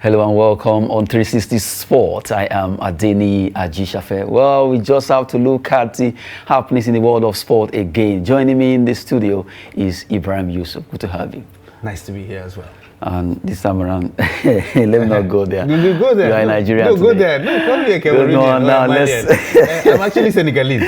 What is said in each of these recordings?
Hello and welcome on 360 Sport. I am Adeni Ajishafe. Well, we just have to look at the happenings in the world of sport again. Joining me in the studio is Ibrahim Yusuf. Good to have you. Nice to be here as well. And this time around, let me not go there. You go there. You are in Nigeria No, today. go there. No, come here, Cameroonian. No, let's. I'm actually Senegalese.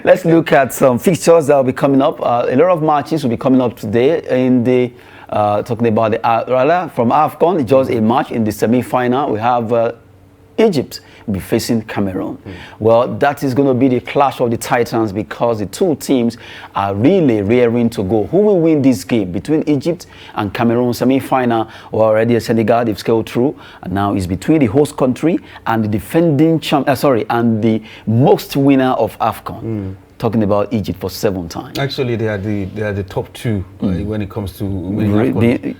Let's look at some fixtures that will be coming up. A lot of matches will be coming up today in the. Talking about the from AFCON, just a match in the semi-final. We have Egypt will be facing Cameroon. Well, that is going to be the clash of the titans because the two teams are really raring to go. Who will win this game between Egypt and Cameroon semi-final? Or already Senegal, they've scaled through, and now it's between the host country and the defending and the most winner of AFCON. Talking about Egypt for 7 times. Actually, they are the top 2 when it comes to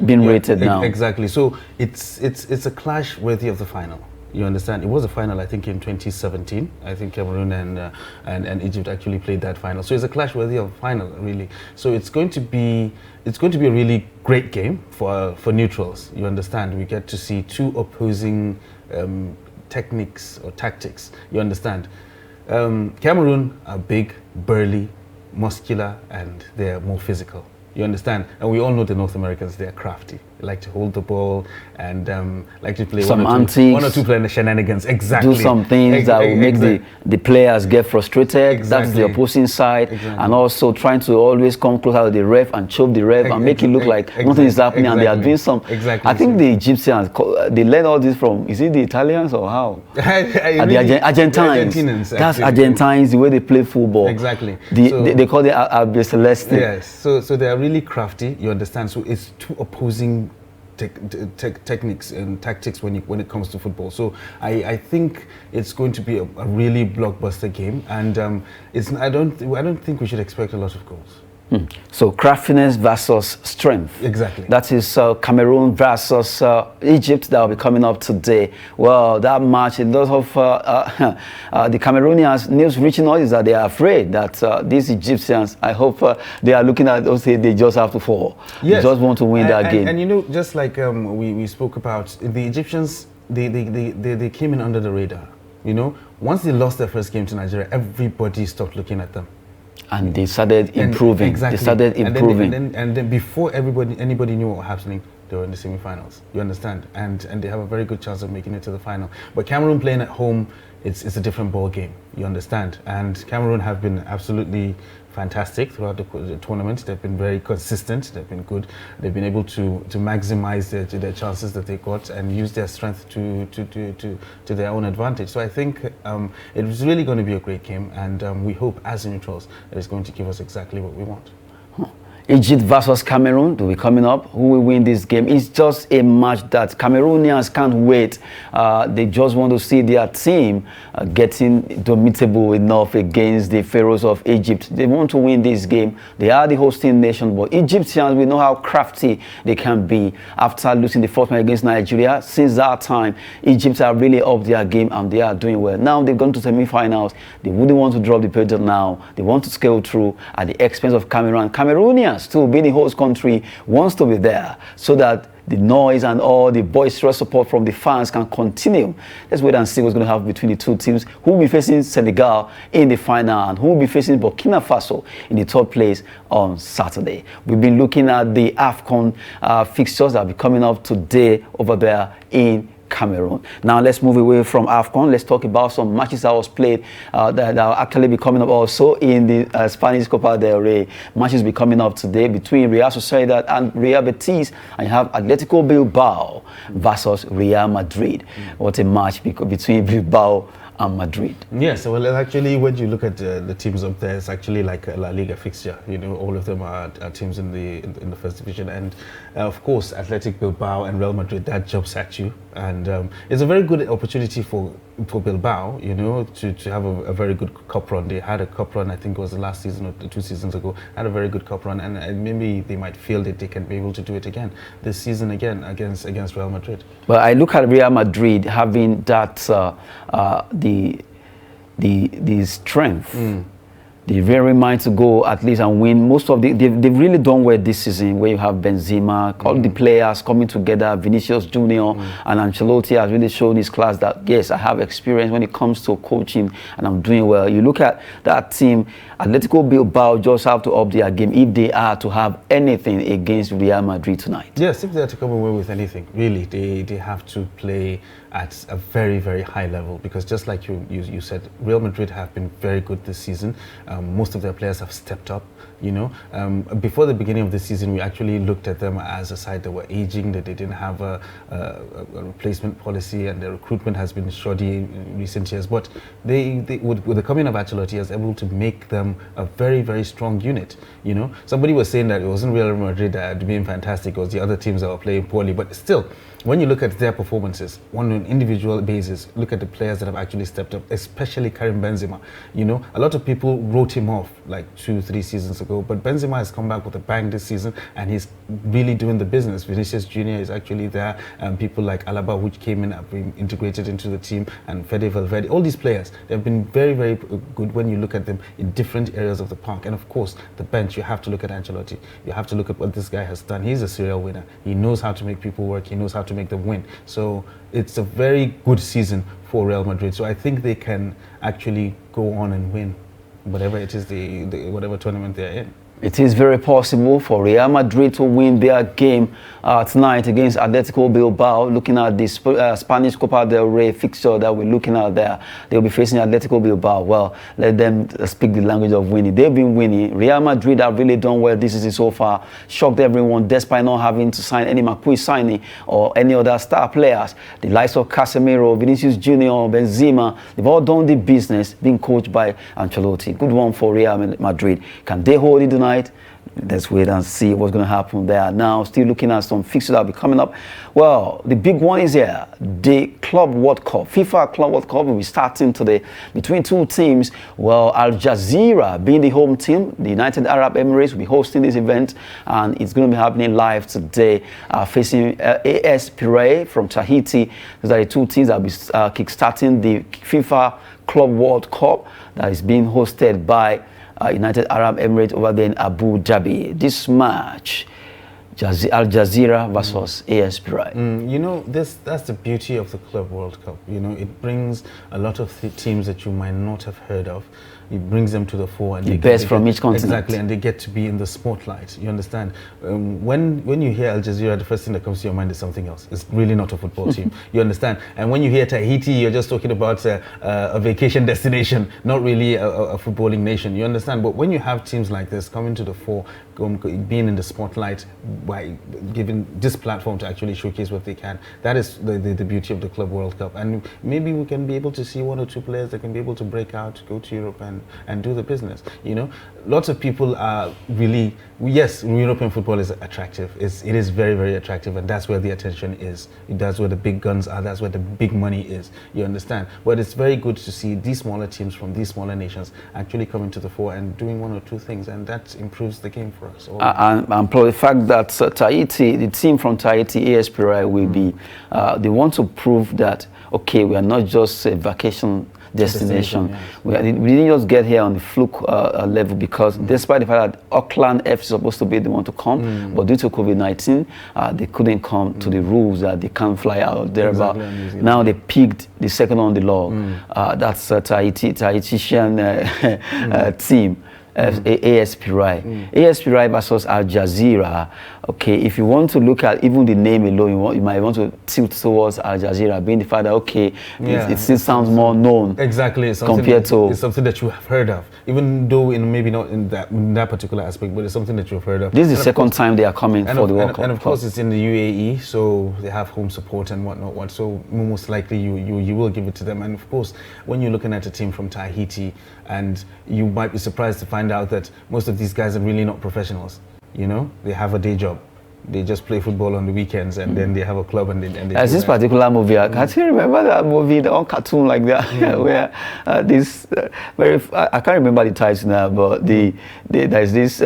being rated now. Exactly. So it's a clash worthy of the final. You understand? It was a final, I think, in 2017. I think Cameroon and Egypt actually played that final. So it's a clash worthy of a final, really. So it's going to be a really great game for neutrals. You understand? We get to see 2 opposing techniques or tactics. You understand? Cameroon are big, burly, muscular, and they're more physical. You understand? And we all know the North Americans, they're crafty. They like to hold the ball and like to play one or two playing the shenanigans. Exactly. Do some things that will make the players get frustrated. Exactly. That's the opposing side. Exactly. And also trying to always come closer to the ref and choke the ref and make it look like nothing is happening and they are doing some. Exactly. I think the Egyptians, they learn all this from, is it the Italians or how? The Argentines. That's Argentines, the way they play football. Exactly. They call it Albi Celeste. Yes. So they are really crafty, you understand? So it's 2 opposing techniques and tactics when it comes to football. So I think it's going to be a really blockbuster game, and I don't think we should expect a lot of goals. So craftiness versus strength. Exactly. That is Cameroon versus Egypt that will be coming up today. Well, that match, a lot of the Cameroonians, news reaching us is that they are afraid that these Egyptians, I hope they are looking at us, they just have to fall. Yes. They just want to win that game. And you know, just like we spoke about, the Egyptians, they came in under the radar. You know, once they lost their first game to Nigeria, everybody stopped looking at them. And they started improving. Exactly. They started improving. And then before anybody knew what was happening, they were in the semi-finals. You understand? And they have a very good chance of making it to the final. But Cameroon playing at home, it's a different ball game. You understand? And Cameroon have been absolutely fantastic throughout the tournament. They've been very consistent. They've been good. They've been able to maximize their chances that they got and use their strength to their own advantage. So I think it was really going to be a great game, and we hope as neutrals that it's going to give us exactly what we want. Egypt versus Cameroon will be coming up. Who will win this game? It's just a match that Cameroonians can't wait. They just want to see their team getting domitable enough against the Pharaohs of Egypt. They want to win this game. They are the hosting nation, but Egyptians, we know how crafty they can be. After losing the first match against Nigeria, since that time, Egypt are really up their game and they are doing well. Now they've gone to semi-finals. They wouldn't want to drop the pedal now. They want to scale through at the expense of Cameroon. Cameroonians, to being the host country, wants to be there so that the noise and all the boisterous support from the fans can continue. Let's wait and see what's going to happen between the two teams. Who will be facing Senegal in the final and who will be facing Burkina Faso in the 3rd place on Saturday. We've been looking at the AFCON fixtures that will be coming up today over there in Cameroon. Now let's move away from AFCON. Let's talk about some matches that was played that will actually be coming up also in the Spanish Copa del Rey. Matches will be coming up today between Real Sociedad and Real Betis, and you have Atletico Bilbao versus Real Madrid. What a match between Bilbao and Madrid. Yes, well, actually, when you look at the teams up there, it's actually like a La Liga fixture. You know, all of them are teams in the first division, and of course, Athletic Bilbao and Real Madrid, that jumps at you, and it's a very good opportunity for Bilbao, you know, to have a very good cup run. They had a cup run, I think it was the last season or 2 seasons ago, had a very good cup run, and maybe they might feel that they can be able to do it again this season again against Real Madrid. Well, I look at Real Madrid having that the strength They're very mind to go at least and win. Most of they've really done well this season, where you have Benzema, all the players coming together, Vinicius Junior and Ancelotti has really shown his class that, yes, I have experience when it comes to coaching and I'm doing well. You look at that team, Atletico Bilbao just have to up their game if they are to have anything against Real Madrid tonight. Yes, if they are to come away with anything, really, they have to play at a very, very high level, because just like you said, Real Madrid have been very good this season. Most of their players have stepped up, you know. Before the beginning of the season, we actually looked at them as a side that were aging, that they didn't have a replacement policy, and their recruitment has been shoddy in recent years. But with the coming of Ancelotti, was able to make them a very, very strong unit, you know. Somebody was saying that it wasn't Real Madrid that had been fantastic, it was the other teams that were playing poorly, but still, when you look at their performances on an individual basis, look at the players that have actually stepped up, especially Karim Benzema. You know, a lot of people wrote him off like 2-3 seasons ago, but Benzema has come back with a bang this season, and he's really doing the business. Vinicius Junior is actually there, and people like Alaba, which came in, have been integrated into the team, and Fede Valverde. All these players, they've been very, very good when you look at them in different areas of the park. And of course, the bench, you have to look at Ancelotti. You have to look at what this guy has done. He's a serial winner. He knows how to make people work. He knows how to make them win. So it's a very good season for Real Madrid. So I think they can actually go on and win whatever it is, whatever tournament they're in. It is very possible for Real Madrid to win their game tonight against Atletico Bilbao. Looking at the Spanish Copa del Rey fixture that we're looking at there, they'll be facing Atletico Bilbao. Well, let them speak the language of winning. They've been winning. Real Madrid have really done well this season so far. Shocked everyone despite not having to sign any Marquis signing or any other star players. The likes of Casemiro, Vinicius Junior, Benzema, they've all done the business being coached by Ancelotti. Good one for Real Madrid. Can they hold it tonight? Let's wait and see what's going to happen there. Now, still looking at some fixtures that will be coming up. Well, the big one is here. The Club World Cup. FIFA Club World Cup will be starting today between two teams. Well, Al Jazeera being the home team, the United Arab Emirates will be hosting this event, and it's going to be happening live today, facing AS Pirae from Tahiti. Those are the two teams that will be kick-starting the FIFA Club World Cup that is being hosted by United Arab Emirates over there in Abu Dhabi. This match, Al Jazeera versus AS Pirae. You know, that's the beauty of the Club World Cup. You know, it brings a lot of teams that you might not have heard of. It brings them to the fore, and the best from each continent. Exactly, and they get to be in the spotlight. You understand? When you hear Al Jazeera, the first thing that comes to your mind is something else. It's really not a football team. You understand? And when you hear Tahiti, you're just talking about a vacation destination, not really a footballing nation. You understand? But when you have teams like this coming to the fore, being in the spotlight, by giving this platform to actually showcase what they can, that is the beauty of the Club World Cup. And maybe we can be able to see one or two players that can be able to break out, go to Europe and do the business. You know, lots of people are really, yes, European football is attractive. It is very, very attractive, and that's where the attention is. That's where the big guns are. That's where the big money is. You understand? But it's very good to see these smaller teams from these smaller nations actually coming to the fore and doing one or two things, and that improves the game for us. And the fact that Tahiti, the team from Tahiti, AS Pirae, will be, they want to prove that, okay, we are not just a vacation destination. Yes. We didn't just get here on the fluke level, because despite the fact that Auckland FC is supposed to be the one to come, but due to COVID-19, they couldn't come to the rules that they can't fly out there. Exactly. Now they picked the second on the log. That's Tahitian team. AS Pirae. AS Pirae versus Al Jazeera. Okay, if you want to look at even the name alone, you might want to tilt towards Al Jazeera, being the fact that, okay, it still sounds more known. Exactly. Compared to... It's something that you have heard of, even though maybe not in that particular aspect, but it's something that you've heard of. This is the second time they are coming for the World Cup. And of course, it's in the UAE, so they have home support and whatnot. So most likely you will give it to them. And of course, when you're looking at a team from Tahiti, and you might be surprised to find out that most of these guys are really not professionals. You know, they have a day job. They just play football on the weekends, and then they have a club, and they There's this particular movie, I can't remember that movie, the old cartoon like that, where I can't remember the title now, but there's this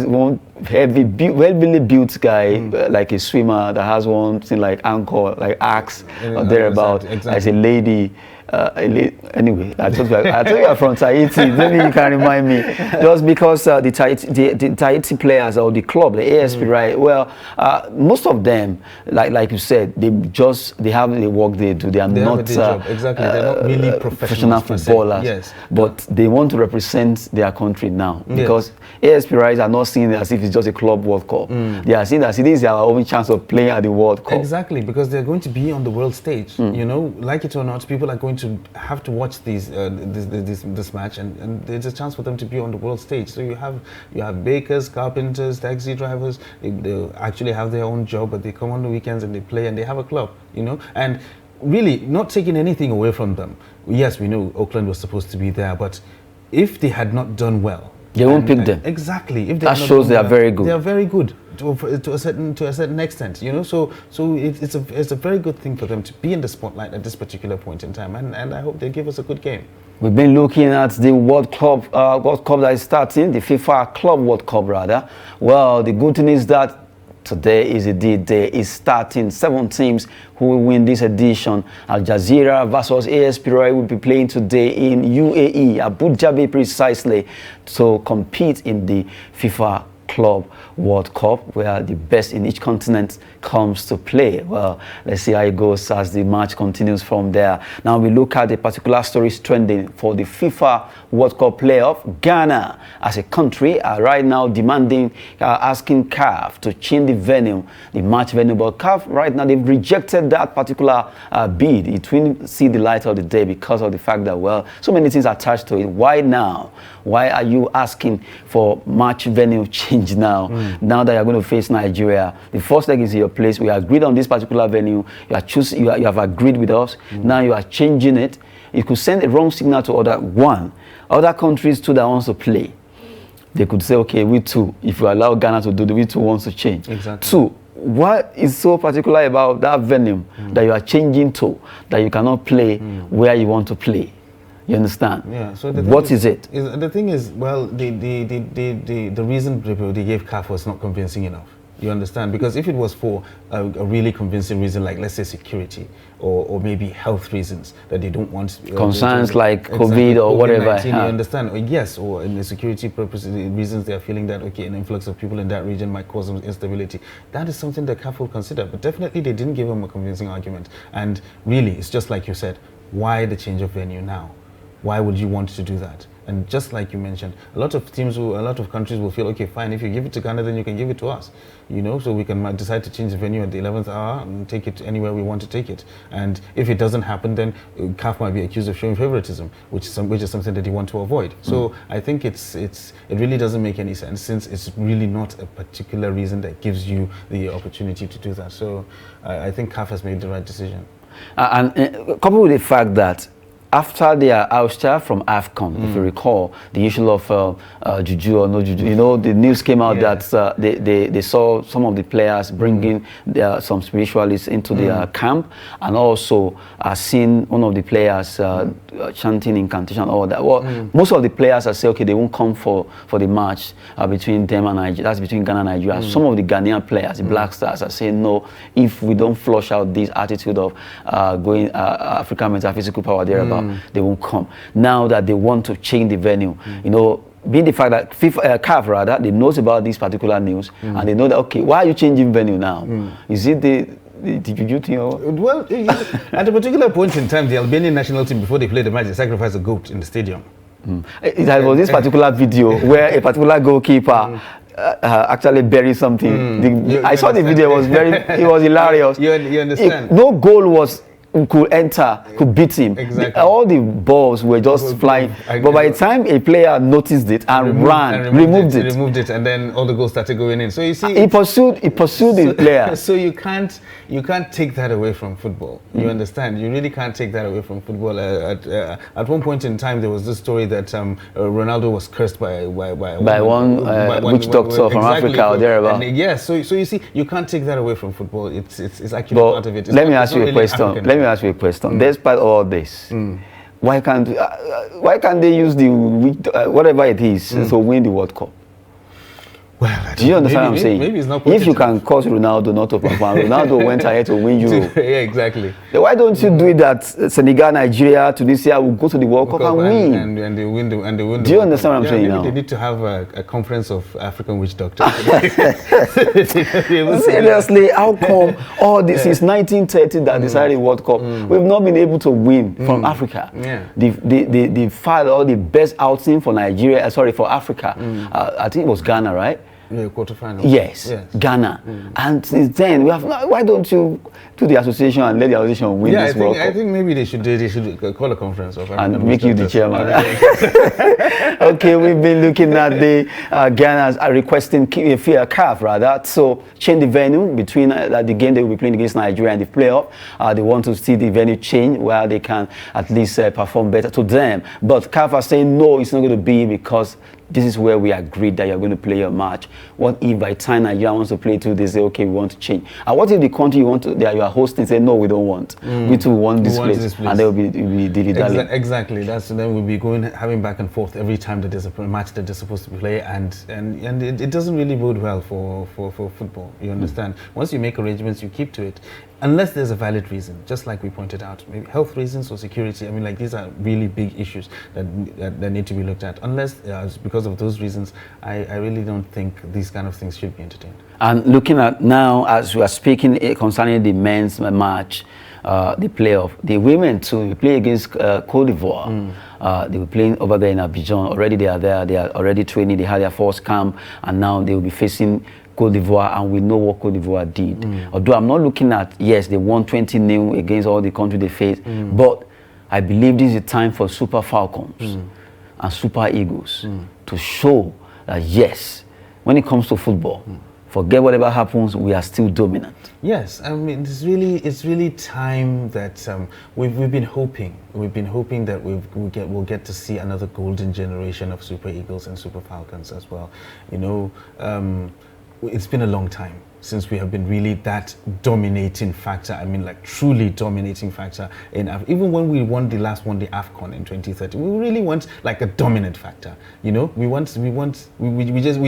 one heavy, really built guy, like a swimmer that has one thing like ankle, like axe, or thereabout. Exactly. As a lady, Anyway, I told you I'm from Tahiti. Maybe you can remind me. Just because the Tahiti players or the club, the ASP, right? Well, most of them, like you said, they have the work they do. They are not exactly. They're not really professional footballers. Yes, but they want to represent their country now because ASP riders are not seeing it as if it's just a club World Cup. They are seeing it as it is our only chance of playing at the World Cup. Exactly, because they're going to be on the world stage. You know, like it or not, people are going to have to watch this match, and there's a chance for them to be on the world stage. So you have bakers, carpenters, taxi drivers. They actually have their own job, but they come on the weekends and they play, and they have a club. You know, and really not taking anything away from them. Yes, we know Oakland was supposed to be there, but if they had not done well, they won't pick them. Exactly. If that shows they are very good. They are very good to a certain extent, you know. So it's a very good thing for them to be in the spotlight at this particular point in time, and I hope they give us a good game. We've been looking at the World Cup that is starting, the FIFA Club World Cup rather. Well, the good thing is that today is the day is starting. 7 teams who will win this edition. Al Jazeera versus ASP Roy will be playing today in UAE, Abu Dhabi precisely, to compete in the FIFA Club World Cup, where the best in each continent comes to play. Well, let's see how it goes as the match continues from there. Now we look at the particular stories trending for the FIFA World Cup playoff. Ghana, as a country, are right now demanding, asking CAF to change the venue, the match venue. But CAF, right now, they've rejected that particular bid. It won't see the light of the day because of the fact that, well, so many things attached to it. Why now? Why are you asking for match venue change now? Now that you're going to face Nigeria, the first leg is your place. We agreed on this particular venue. You have agreed with us. Now you are changing it. It could send a wrong signal to other countries too that wants to play. They could say, okay, we too, if we allow Ghana to do it, we too wants to change. Exactly. 2, what is so particular about that venue that you are changing to, that you cannot play where you want to play? You understand? Yeah. So what is it? The thing is, well, the reason they gave CAF was not convincing enough. You understand? Because if it was for a really convincing reason, like let's say security or maybe health reasons that they don't want concerns like COVID or whatever. You understand? Or yes, or in the security purposes, reasons they are feeling that okay, an influx of people in that region might cause some instability. That is something that CAF will consider. But definitely, they didn't give them a convincing argument. And really, it's just like you said. Why the change of venue now? Why would you want to do that? And just like you mentioned, a lot of countries will feel, okay, fine, if you give it to Ghana, then you can give it to us. You know, so we can decide to change the venue at the 11th hour and take it anywhere we want to take it. And if it doesn't happen, then CAF might be accused of showing favoritism, which is something that you want to avoid. So I think it really doesn't make any sense, since it's really not a particular reason that gives you the opportunity to do that. So I think CAF has made the right decision. And coupled with the fact that after their ouster from AFCON, if you recall, the issue of juju or no juju, you know, the news came out that they saw some of the players bringing some spiritualists into their camp, and also seen one of the players chanting incantation, all that. Well, most of the players are saying, okay, they won't come for the match between them and Nigeria. That's between Ghana and Nigeria. Some of the Ghanaian players, the Black Stars, are saying, no, if we don't flush out this attitude of going African metaphysical power thereabout, they won't come. Now that they want to change the venue, you know, being the fact that CAF rather, they knows about this particular news, and they know that, okay, why are you changing venue now? Is it the juju thing? Well, at a particular point in time, the Albanian national team, before they played the match, they sacrificed a goat in the stadium. It was this particular video where a particular goalkeeper actually buried something. I saw the video; it was hilarious. You understand? No goal could enter, could beat him. Exactly. All the balls were just flying. But by the time a player noticed it and removed it, and then all the goals started going in. So you see, he pursued the player. So you can't take that away from football. You understand? You really can't take that away from football. At one point in time, there was this story that Ronaldo was cursed by one witch doctor from Africa or thereabout. Yes. So you see, you can't take that away from football. It's actually part of it. Let me ask you a question. Let me ask you a question. Despite all this, why can't they use the whatever it is to win the World Cup? Well, do you understand what I'm saying? Maybe it's not if you can cause Ronaldo not to perform, Ronaldo went ahead to win Europe. Yeah, exactly. Why don't you do it that Senegal, Nigeria, Tunisia will go to the World Cup and win? And they win the Do you understand what I'm saying now? They need to have a conference of African witch doctors. Seriously, how come all this since 1930 that decided World Cup, we've not been able to win from Africa? Yeah. They filed all the best outing for Nigeria, for Africa. I think it was Ghana, right? Yeah, quarterfinal. Yes, Ghana. And since then, we have not, why don't you do the association and let the association win this World Cup? I think maybe they should call a conference of African and make you the chairman. Okay, we've been looking at the Ghana are requesting CAF rather, so change the venue between the game they will be playing against Nigeria and the playoff. They want to see the venue change where they can at least perform better to them. But CAF are saying no, it's not going to be because this is where we agreed that you're going to play your match. What if by the time Nigeria wants to play too, they say, okay, we want to change? And what if the country that you are hosting say, no, we don't want. We too want this place. And there will be dilly-dally. Exactly. Then we'll be having back and forth every time that there's a match that they're supposed to play, and it doesn't really bode well for football. You understand? Once you make arrangements, you keep to it. Unless there's a valid reason, just like we pointed out, maybe health reasons or security. I mean, like these are really big issues that need to be looked at. Unless because of those reasons, I really don't think these kind of things should be entertained. And looking at now, as we are speaking concerning the men's match, the playoff, the women too, we play against Cote d'Ivoire. They were playing over there in Abidjan. Already they are there. They are already training. They had their first camp, and now they will be facing Cote d'Ivoire, and we know what Cote d'Ivoire did. Although I'm not looking at, yes, they won 20-0 against all the countries they faced, but I believe this is a time for Super Falcons and Super Eagles to show that, yes, when it comes to football, forget whatever happens, we are still dominant. Yes, I mean, it's really time that we've been hoping. We've been hoping that we'll get to see another golden generation of Super Eagles and Super Falcons as well. You know, it's been a long time since we have been really that dominating factor. I mean, like truly dominating factor in even when we won the last one, the AFCON in 2013, we really want like a dominant factor. You know, we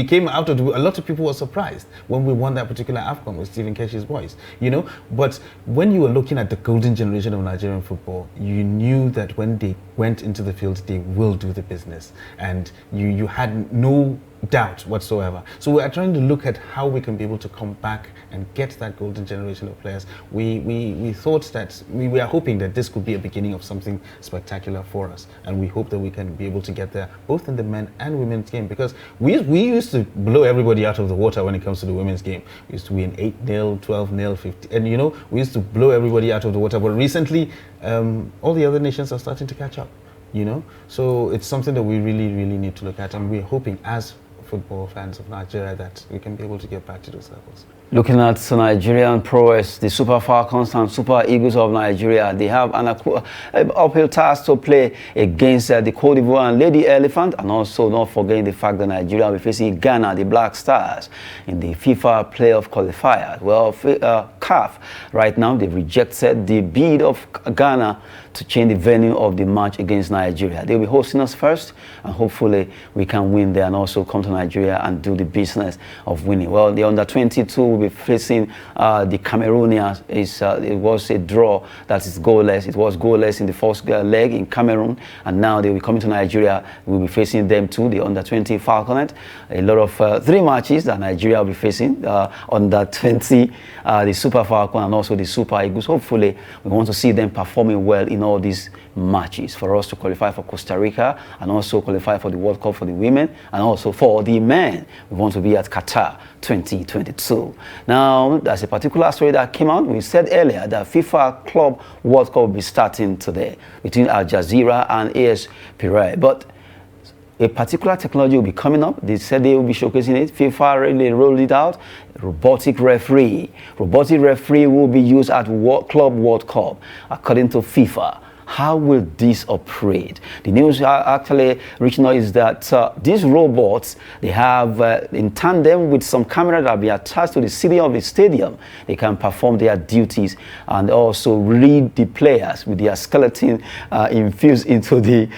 came out of a lot of people were surprised when we won that particular AFCON with Stephen Keshi's voice. You know, but when you were looking at the golden generation of Nigerian football, you knew that when they went into the field, they will do the business, and you had no doubt whatsoever. So we are trying to look at how we can be able to come back and get that golden generation of players. We thought that we are hoping that this could be a beginning of something spectacular for us, and we hope that we can be able to get there both in the men and women's game, because we used to blow everybody out of the water when it comes to the women's game. We used to win 8-0, 12-0, 50, and you know, we used to blow everybody out of the water. But recently, all the other nations are starting to catch up. You know, so it's something that we really need to look at, and we're hoping as football fans of Nigeria that we can be able to get back to those levels. Looking at Nigerian prowess, the Super Falcons and Super Eagles of Nigeria, they have an uphill task to play against the Cote d'Ivoire and Lady Elephant, and also not forgetting the fact that Nigeria will be facing Ghana, the Black Stars, in the FIFA playoff qualifier. Well, CAF, right now, they've rejected the bid of Ghana to change the venue of the match against Nigeria. They'll be hosting us first, and hopefully we can win there and also come to Nigeria and do the business of winning. Well, the under-22 will be facing the Cameroonians. It was a draw that is goalless. It was goalless in the first leg in Cameroon, and now they'll be coming to Nigeria. We'll be facing them too, the under-20 Falconet. A lot of 3 matches that Nigeria will be facing, under-20, the Super Falcon and also the Super Eagles. Hopefully, we want to see them performing well in all these matches for us to qualify for Costa Rica and also qualify for the World Cup for the women, and also for the men. We want to be at Qatar 2022. Now, there's a particular story that came out. We said earlier that FIFA Club World Cup will be starting today between Al Jazeera and AS Pirae, but a particular technology will be coming up. They said they will be showcasing it. FIFA really rolled it out. Robotic referee. Robotic referee will be used at Club World Cup, according to FIFA. how will this operate? The news actually reaching out is that these robots, they have in tandem with some camera that will be attached to the ceiling of the stadium, they can perform their duties and also read the players with their skeleton infused into the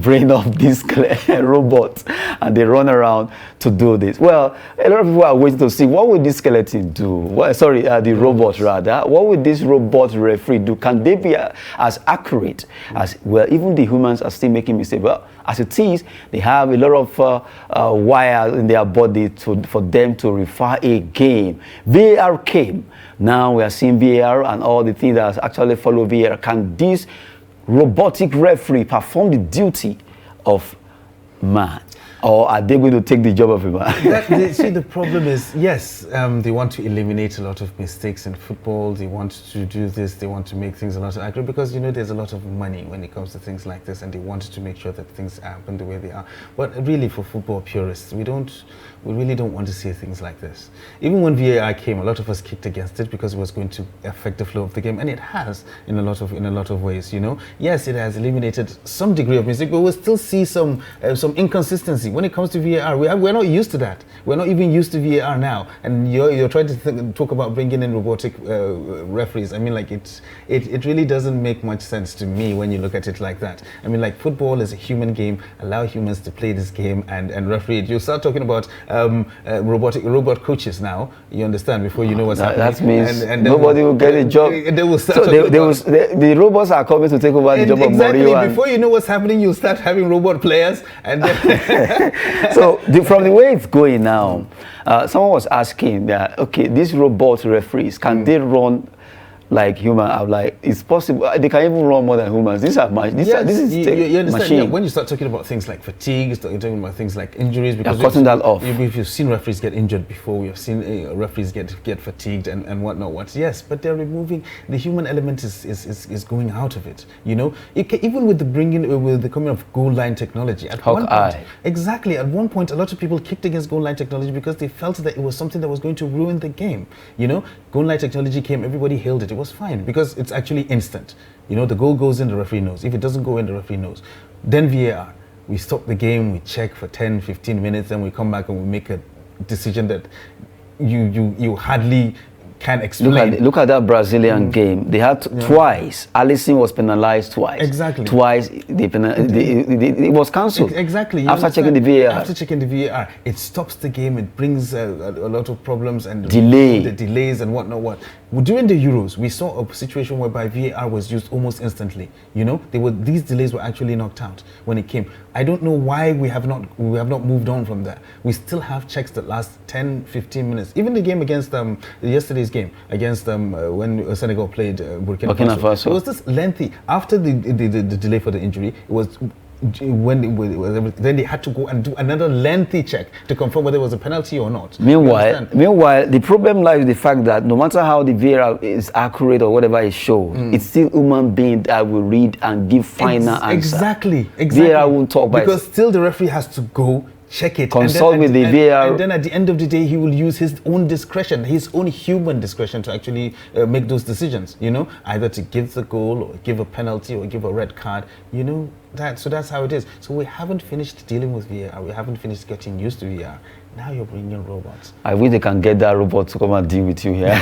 brain of this robot, and they run around to do this. Well, a lot of people are waiting to see what will this skeleton do. Well, sorry, the robot rather. What will this robot referee do? Can they be as accurate as, well, even the humans are still making mistakes. Well, as it is, they have a lot of wires in their body for them to refer a game. VAR came. Now we are seeing VAR and all the things that actually follow VAR. Can this robotic referee perform the duty of man? Or are they going to take the job of a man? See, the problem is, yes, they want to eliminate a lot of mistakes in football. They want to do this. They want to make things a lot accurate because, you know, there's a lot of money when it comes to things like this, and they want to make sure that things happen the way they are. But really, for football purists, we really don't want to see things like this. Even when VAR came, a lot of us kicked against it because it was going to affect the flow of the game, and it has in a lot of ways. You know, yes, it has eliminated some degree of mistake, but we'll still see some inconsistency when it comes to VAR. We're not used to that. We're not even used to VAR now, and you're trying to talk about bringing in robotic referees. I mean, like it really doesn't make much sense to me when you look at it like that. I mean, like, football is a human game. Allow humans to play this game and referee it. You start talking about robot coaches now, you understand, before you know what's happening. That means and nobody will get a job. They will start the robots are coming to take over the job of Mourinho. Before you know what's happening, you start having robot players. And so from the way it's going now, someone was asking that, okay, these robot referees, can they run like human? I'm like, it's possible. They can even run more than humans. These are machines. You understand? Machine. Yeah, when you start talking about things like fatigue, you're talking about things like injuries, because cutting that off. You've seen referees get injured before. We've seen referees get fatigued and whatnot. Yes, but they're removing the human element is going out of it. You know, even with the coming of goal line technology. At one point, exactly. At one point, a lot of people kicked against goal line technology because they felt that it was something that was going to ruin the game. You know, goal line technology came, everybody hailed it. It was fine because it's actually instant. You know, the goal goes in, the referee knows. If it doesn't go in, the referee knows. Then VAR, we stop the game, we check for 10, 15 minutes, then we come back and we make a decision that you hardly can explain. Look at that Brazilian game. They had twice. Alisson was penalized twice. Exactly. Twice it was cancelled. Exactly. After checking the VAR. After checking the VAR, it stops the game. It brings a lot of problems and the delays and whatnot. During the Euros, we saw a situation whereby VAR was used almost instantly. You know, these delays were actually knocked out when it came. I don't know why we have not moved on from that. We still have checks that last 10, 15 minutes. Even the game against yesterday's game against when Senegal played Burkina Faso. It was this lengthy. After the delay for the injury, it was then they had to go and do another lengthy check to confirm whether it was a penalty or not. Meanwhile, the problem lies with the fact that no matter how the VAR is accurate or whatever it shows, it's still human being that will read and give final answer. Exactly. VAR won't talk because still the referee has to go check it, consult with the VAR, and then at the end of the day, he will use his own discretion, his own human discretion, to actually make those decisions. You know, either to give the goal or give a penalty or give a red card. You know that. So that's how it is. So we haven't finished dealing with VAR. We haven't finished getting used to VAR. Now you're bringing robots. I wish they can get that robot to come and deal with you here.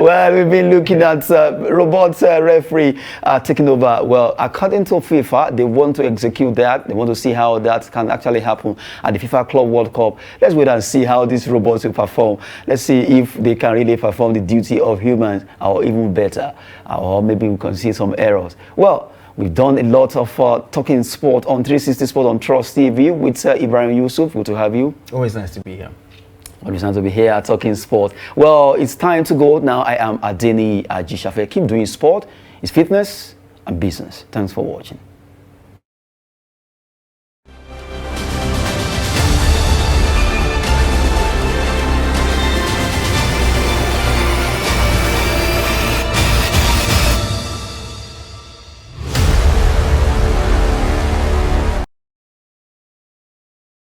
Well, we've been looking at robots referee taking over. Well, according to FIFA, they want to execute that. They want to see how that can actually happen at the FIFA Club World Cup. Let's wait and see how these robots will perform. Let's see if they can really perform the duty of humans, or even better, or maybe we can see some errors. Well, we've done a lot of talking sport on 360 Sport on Trust TV with Ibrahim Yusuf. Good to have you. Always nice to be here. Always nice to be here talking sport. Well, it's time to go now. I am Adeni Ajishafe. Keep doing sport. It's fitness and business. Thanks for watching.